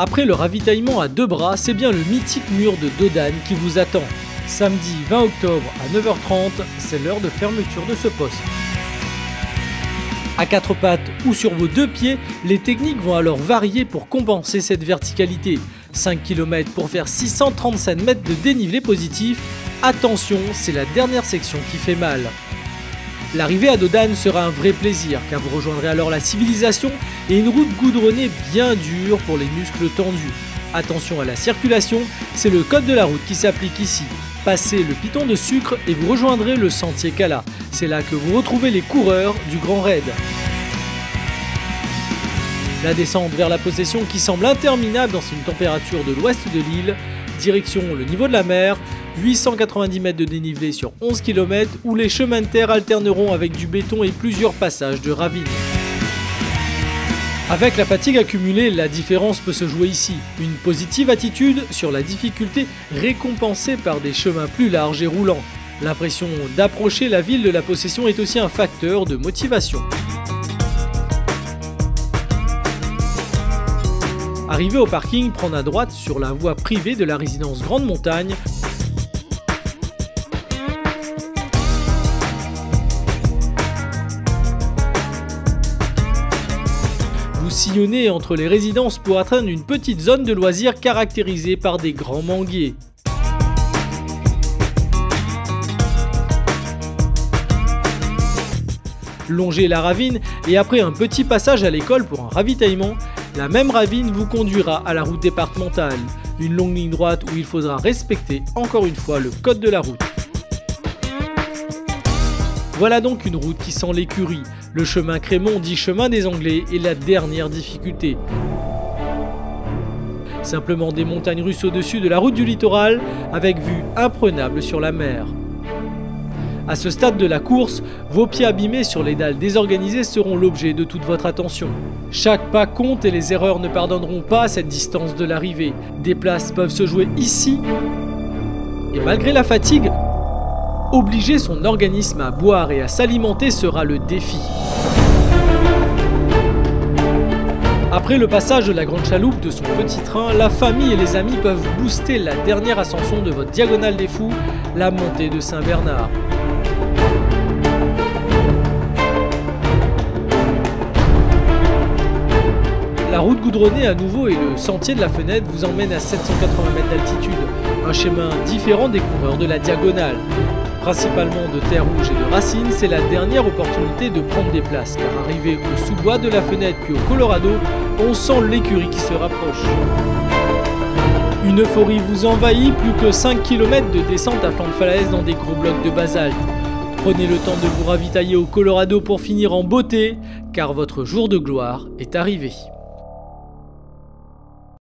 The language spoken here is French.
Après le ravitaillement à 2 bras, c'est bien le mythique mur de Dodane qui vous attend. Samedi 20 octobre à 9h30, c'est l'heure de fermeture de ce poste. À 4 pattes ou sur vos 2 pieds, les techniques vont alors varier pour compenser cette verticalité. 5 km pour faire 637 mètres de dénivelé positif. Attention, c'est la dernière section qui fait mal. L'arrivée à Dodane sera un vrai plaisir car vous rejoindrez alors la civilisation et une route goudronnée bien dure pour les muscles tendus. Attention à la circulation, c'est le code de la route qui s'applique ici. Passez le piton de sucre et vous rejoindrez le sentier Cala. C'est là que vous retrouvez les coureurs du Grand Raid. La descente vers la possession qui semble interminable dans une température de l'ouest de l'île. Direction le niveau de la mer, 890 mètres de dénivelé sur 11 km où les chemins de terre alterneront avec du béton et plusieurs passages de ravines. Avec la fatigue accumulée, la différence peut se jouer ici. Une positive attitude sur la difficulté récompensée par des chemins plus larges et roulants. L'impression d'approcher la ville de la possession est aussi un facteur de motivation. Arrivé au parking, prendre à droite sur la voie privée de la résidence Grande Montagne. Vous sillonnez entre les résidences pour atteindre une petite zone de loisirs caractérisée par des grands manguiers. Longez la ravine et après un petit passage à l'école pour un ravitaillement, la même ravine vous conduira à la route départementale, une longue ligne droite où il faudra respecter encore une fois le code de la route. Voilà donc une route qui sent l'écurie. Le chemin Crémont dit chemin des Anglais est la dernière difficulté. Simplement des montagnes russes au-dessus de la route du littoral avec vue imprenable sur la mer. À ce stade de la course, vos pieds abîmés sur les dalles désorganisées seront l'objet de toute votre attention. Chaque pas compte et les erreurs ne pardonneront pas à cette distance de l'arrivée. Des places peuvent se jouer ici. Et malgré la fatigue, obliger son organisme à boire et à s'alimenter sera le défi. Après le passage de la grande chaloupe de son petit train, la famille et les amis peuvent booster la dernière ascension de votre diagonale des fous, la montée de Saint-Bernard. La route goudronnée à nouveau et le sentier de la Fenêtre vous emmènent à 780 mètres d'altitude, un chemin différent des coureurs de la diagonale. Principalement de terre rouge et de racines, c'est la dernière opportunité de prendre des places, car arrivé au sous-bois de la Fenêtre puis au Colorado, on sent l'écurie qui se rapproche. Une euphorie vous envahit, plus que 5 km de descente à flanc de falaise dans des gros blocs de basalte. Prenez le temps de vous ravitailler au Colorado pour finir en beauté, car votre jour de gloire est arrivé.